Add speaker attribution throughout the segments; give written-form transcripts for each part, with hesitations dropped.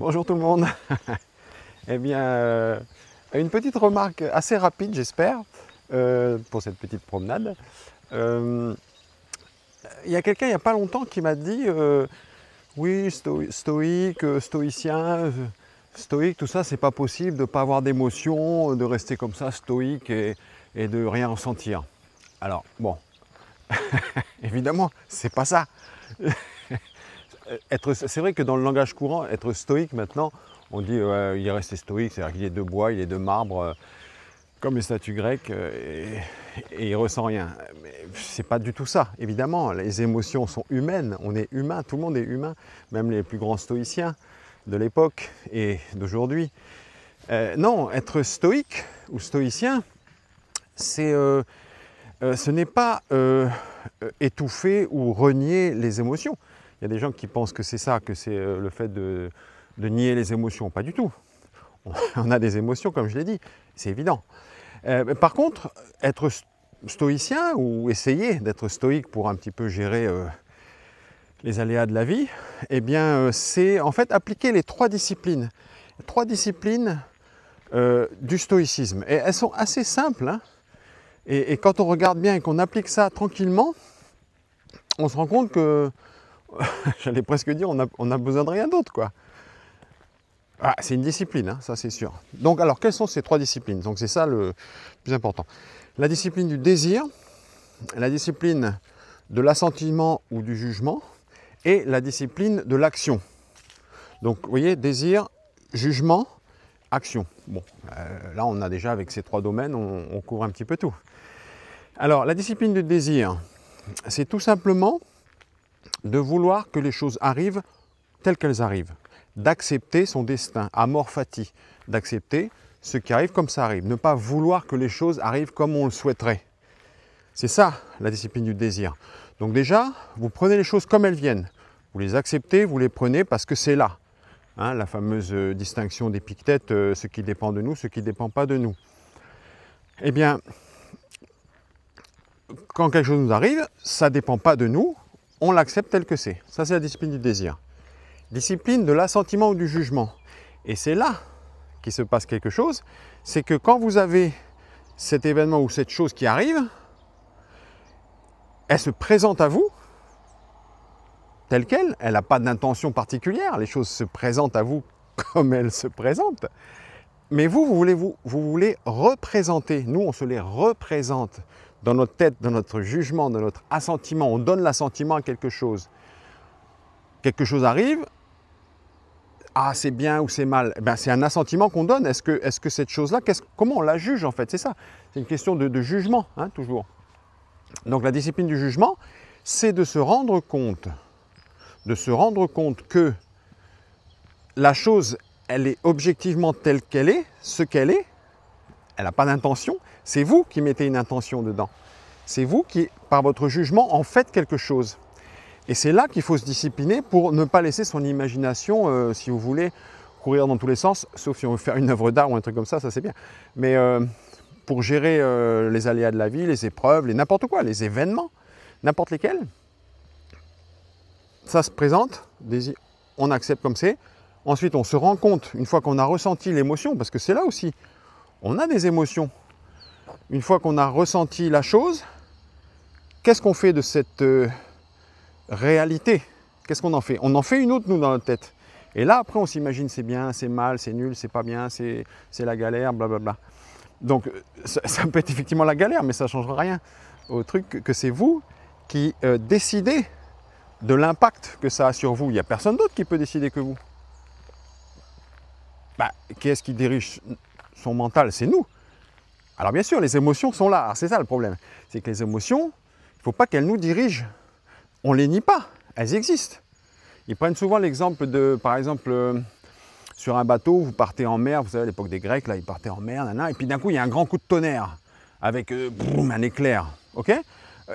Speaker 1: Bonjour tout le monde. Eh bien, une petite remarque assez rapide, j'espère, pour cette petite promenade. Il y a quelqu'un il n'y a pas longtemps qui m'a dit oui, stoïque, stoïcien, stoïque, tout ça, c'est pas possible de ne pas avoir d'émotion, de rester comme ça, stoïque et de rien ressentir. Alors, bon, évidemment, c'est pas ça. C'est vrai que dans le langage courant, être stoïque maintenant, on dit il est resté stoïque, c'est-à-dire qu'il est de bois, il est de marbre, comme les statues grecques, et il ressent rien. Mais c'est pas du tout ça, évidemment. Les émotions sont humaines, on est humain, tout le monde est humain, même les plus grands stoïciens de l'époque et d'aujourd'hui. Non, être stoïque ou stoïcien, ce n'est pas étouffer ou renier les émotions. Il y a des gens qui pensent que c'est ça, que c'est le fait de nier les émotions. Pas du tout. On a des émotions, comme je l'ai dit, c'est évident. Par contre, être stoïcien ou essayer d'être stoïque pour un petit peu gérer les aléas de la vie, eh bien, c'est en fait appliquer les trois disciplines. Du stoïcisme. Et elles sont assez simples, hein. Et quand on regarde bien et qu'on applique ça tranquillement, on se rend compte que, j'allais presque dire, on a besoin de rien d'autre, quoi. Ah, c'est une discipline, hein, ça c'est sûr. Donc alors, quelles sont ces trois disciplines? Donc c'est ça le plus important. La discipline du désir, la discipline de l'assentiment ou du jugement, et la discipline de l'action. Donc vous voyez, désir, jugement, action. Bon, là on a déjà, avec ces trois domaines, on couvre un petit peu tout. Alors, la discipline du désir, c'est tout simplement de vouloir que les choses arrivent telles qu'elles arrivent, d'accepter son destin, amor fati, d'accepter ce qui arrive comme ça arrive, ne pas vouloir que les choses arrivent comme on le souhaiterait. C'est ça, la discipline du désir. Donc déjà, vous prenez les choses comme elles viennent, vous les acceptez, vous les prenez parce que c'est là. Hein, la fameuse distinction d'Épictète, ce qui dépend de nous, ce qui ne dépend pas de nous. Eh bien, quand quelque chose nous arrive, ça ne dépend pas de nous, on l'accepte tel que c'est. Ça, c'est la discipline du désir. Discipline de l'assentiment ou du jugement. Et c'est là qu'il se passe quelque chose, c'est que quand vous avez cet événement ou cette chose qui arrive, elle se présente à vous telle qu'elle, elle n'a pas d'intention particulière, les choses se présentent à vous comme elles se présentent. Mais vous voulez représenter, nous on se les représente dans notre tête, dans notre jugement, dans notre assentiment, on donne l'assentiment à quelque chose. Quelque chose arrive, ah c'est bien ou c'est mal, ben, c'est un assentiment qu'on donne. Est-ce que cette chose-là, comment on la juge en fait? C'est ça, c'est une question de jugement, hein, toujours. Donc la discipline du jugement, c'est de se rendre compte que la chose, elle est objectivement telle qu'elle est, ce qu'elle est, elle n'a pas d'intention, c'est vous qui mettez une intention dedans. C'est vous qui, par votre jugement, en faites quelque chose. Et c'est là qu'il faut se discipliner pour ne pas laisser son imagination, si vous voulez, courir dans tous les sens, sauf si on veut faire une œuvre d'art ou un truc comme ça c'est bien. Mais pour gérer les aléas de la vie, les épreuves, n'importe quoi, les événements, n'importe lesquels, ça se présente, on accepte comme c'est. Ensuite, on se rend compte, une fois qu'on a ressenti l'émotion, parce que c'est là aussi, on a des émotions. Une fois qu'on a ressenti la chose, qu'est-ce qu'on fait de cette réalité? Qu'est-ce qu'on en fait? On en fait une autre, nous, dans notre tête. Et là, après, on s'imagine c'est bien, c'est mal, c'est nul, c'est pas bien, c'est la galère, blablabla. Donc, ça peut être effectivement la galère, mais ça ne changera rien au truc que c'est vous qui décidez de l'impact que ça a sur vous. Il n'y a personne d'autre qui peut décider que vous. Bah, qui est-ce qui dirige son mental? C'est nous. Alors bien sûr, les émotions sont là. C'est ça le problème. C'est que les émotions, il ne faut pas qu'elles nous dirigent. On ne les nie pas. Elles existent. Ils prennent souvent l'exemple de, par exemple, sur un bateau, vous partez en mer. Vous savez, à l'époque des Grecs, là, ils partaient en mer, et puis d'un coup, il y a un grand coup de tonnerre avec boum, un éclair. Ok?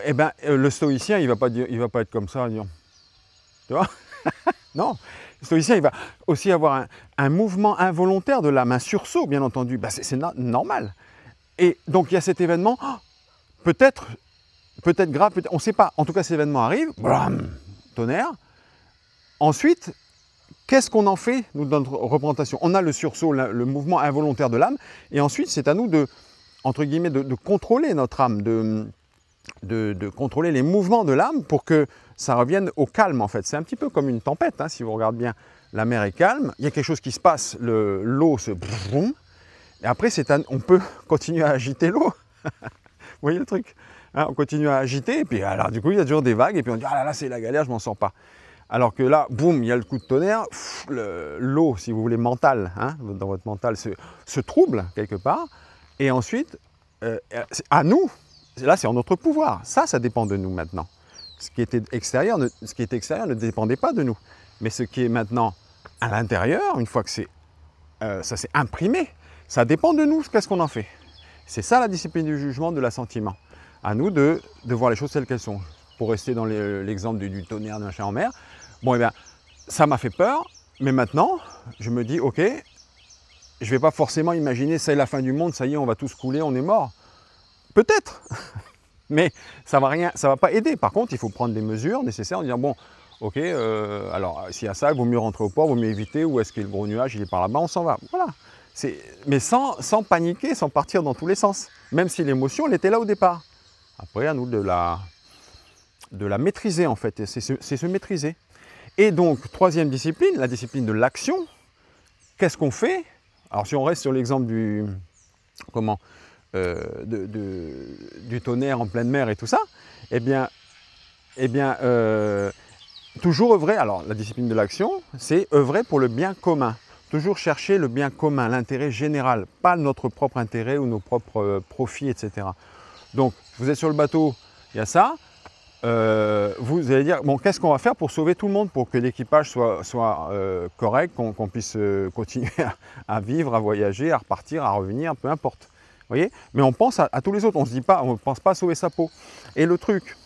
Speaker 1: Eh bien, le stoïcien, il va pas être comme ça, disons. Tu vois? Non. Le stoïcien, il va aussi avoir un mouvement involontaire de l'âme, un sursaut, bien entendu. Ben, c'est normal. Et donc, il y a cet événement, peut-être grave, on ne sait pas. En tout cas, cet événement arrive, blam, tonnerre. Ensuite, qu'est-ce qu'on en fait, nous, dans notre représentation? On a le sursaut, le mouvement involontaire de l'âme, et ensuite, c'est à nous de, entre guillemets, de contrôler notre âme, de contrôler les mouvements de l'âme pour que ça revienne au calme, en fait. C'est un petit peu comme une tempête, hein, si vous regardez bien. La mer est calme, il y a quelque chose qui se passe, l'eau se... Et après, on peut continuer à agiter l'eau. Vous voyez le truc, hein, on continue à agiter, et puis alors du coup, il y a toujours des vagues, et puis on dit « Ah là là, c'est la galère, je m'en sors pas ». Alors que là, boum, il y a le coup de tonnerre, l'eau, si vous voulez, mentale, hein, dans votre mental, se trouble quelque part, et ensuite, à nous, là, c'est en notre pouvoir. Ça dépend de nous maintenant. Ce qui était extérieur ne dépendait pas de nous. Mais ce qui est maintenant à l'intérieur, une fois que ça s'est imprimé, ça dépend de nous, qu'est-ce qu'on en fait. C'est ça la discipline du jugement, de l'assentiment. À nous de voir les choses telles qu'elles sont. Pour rester dans l'exemple du tonnerre, d'un chien en mer, bon, eh bien, ça m'a fait peur, mais maintenant, je me dis, ok, je ne vais pas forcément imaginer, c'est la fin du monde, ça y est, on va tous couler, on est mort. Peut-être, mais ça va pas aider. Par contre, il faut prendre des mesures nécessaires en disant, bon, ok, alors s'il y a ça, il vaut mieux rentrer au port, il vaut mieux éviter, ou est-ce que le gros nuage, il est par là-bas, on s'en va. Voilà. Mais sans paniquer, sans partir dans tous les sens, même si l'émotion, elle était là au départ. Après, à nous de la maîtriser, en fait, c'est se maîtriser. Et donc, troisième discipline, la discipline de l'action. Qu'est-ce qu'on fait? Alors, si on reste sur l'exemple du tonnerre en pleine mer et tout ça, eh bien toujours œuvrer, alors la discipline de l'action, c'est œuvrer pour le bien commun. Toujours chercher le bien commun, l'intérêt général, pas notre propre intérêt ou nos propres profits, etc. Donc, vous êtes sur le bateau, il y a ça. Vous allez dire, bon, qu'est-ce qu'on va faire pour sauver tout le monde, pour que l'équipage soit correct, qu'on puisse continuer à vivre, à voyager, à repartir, à revenir, peu importe. Vous voyez? Mais on pense à tous les autres, on ne pense pas à sauver sa peau. Et le truc,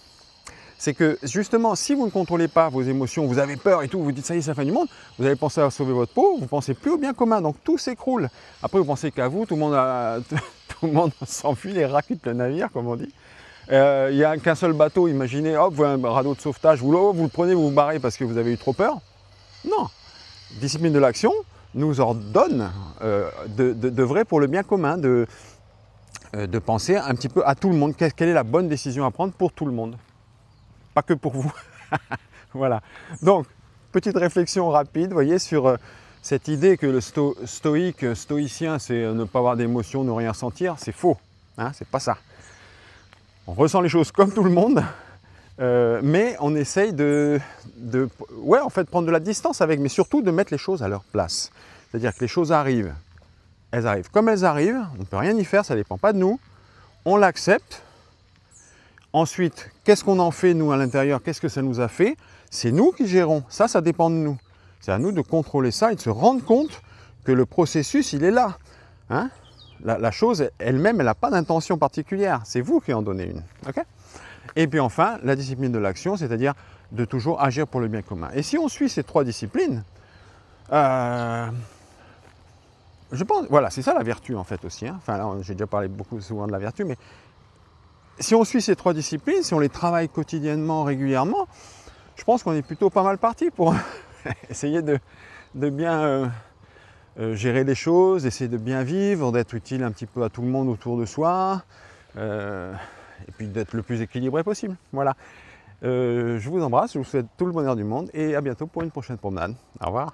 Speaker 1: c'est que justement, si vous ne contrôlez pas vos émotions, vous avez peur et tout, vous dites ça y est, c'est la fin du monde, vous allez penser à sauver votre peau, vous ne pensez plus au bien commun, donc tout s'écroule. Après, vous pensez qu'à vous, tout le monde s'enfuit, les rats quittent le navire, comme on dit. Il n'y a qu'un seul bateau, imaginez, hop, vous avez un radeau de sauvetage, vous le prenez, vous vous barrez parce que vous avez eu trop peur. Non, discipline de l'action nous ordonne d'œuvrer pour le bien commun, de penser un petit peu à tout le monde, quelle est la bonne décision à prendre pour tout le monde. Pas que pour vous. Voilà. Donc, petite réflexion rapide, vous voyez, sur cette idée que le stoïcien, c'est ne pas avoir d'émotion, ne rien sentir, c'est faux. Hein, c'est pas ça. On ressent les choses comme tout le monde, mais on essaye en fait, prendre de la distance avec, mais surtout de mettre les choses à leur place. C'est-à-dire que les choses arrivent, elles arrivent comme elles arrivent, on ne peut rien y faire, ça ne dépend pas de nous, on l'accepte. Ensuite, qu'est-ce qu'on en fait, nous, à l'intérieur? Qu'est-ce que ça nous a fait? C'est nous qui gérons. Ça dépend de nous. C'est à nous de contrôler ça et de se rendre compte que le processus, il est là. Hein? La chose elle-même, elle n'a pas d'intention particulière. C'est vous qui en donnez une. Okay? Et puis enfin, la discipline de l'action, c'est-à-dire de toujours agir pour le bien commun. Et si on suit ces trois disciplines, je pense, voilà, c'est ça la vertu, en fait, aussi. Hein? Enfin, j'ai déjà parlé souvent de la vertu, mais si on suit ces trois disciplines, si on les travaille quotidiennement, régulièrement, je pense qu'on est plutôt pas mal parti pour essayer de bien gérer les choses, essayer de bien vivre, d'être utile un petit peu à tout le monde autour de soi, et puis d'être le plus équilibré possible. Voilà. Je vous embrasse, je vous souhaite tout le bonheur du monde et à bientôt pour une prochaine promenade. Au revoir.